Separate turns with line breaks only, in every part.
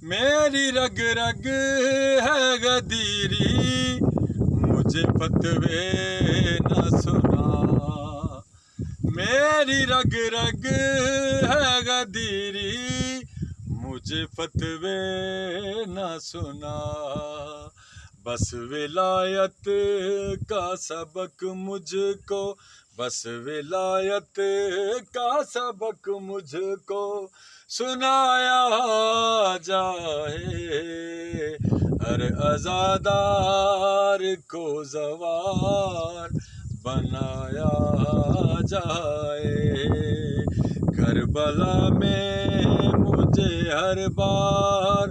मेरी रग रग है गदीरी, मुझे फतवे न सुना। मेरी रग रग है गदीरी, मुझे फतवे न सुना। बस विलायत का सबक मुझको, बस विलायत का सबक मुझको सुनाया जाए। हर अज़ादार को ज़वार बनाया जाए। करबला में मुझे हर बार,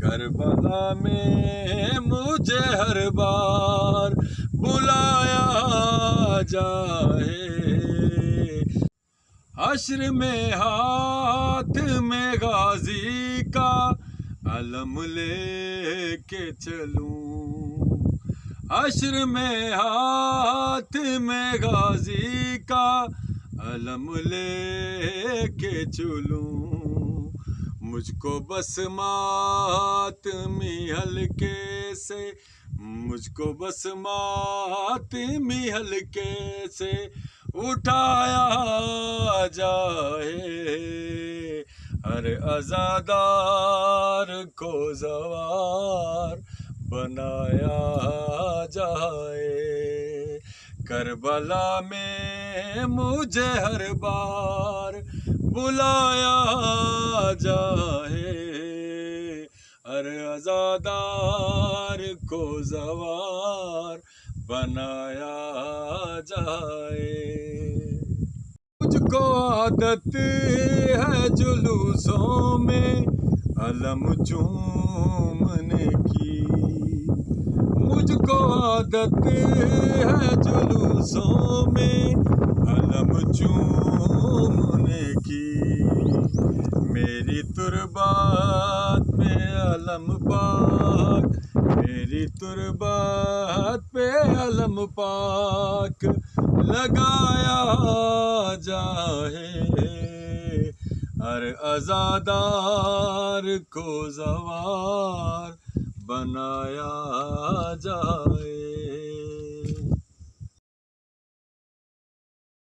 करबला में मुझे हर बार बुलाया जाए। हश्र में हाथ में गाजी का अलम लेके चलूं। हश्र में हाथ में गाजी का अलम लेके चलूं। मुझको बस मातमी हल्के से, मुझको बस मातमी हल्के से उठाया जाए। हर अज़ादार को ज़वार बनाया जाए। करबला में मुझे हर बार बुलाया जाए। हर अज़ादार को ज़वार बनाया जाए। मुझको आदत है जुलूसों में अलम चूमने की, मुझको आदत है जुलूसों में अलम चूमने की। मेरी तुरबात पे अलम पाक, मेरी तुरबात पे अलम पाक लगाया जाए। हर अज़ादार को ज़वार बनाया जाए।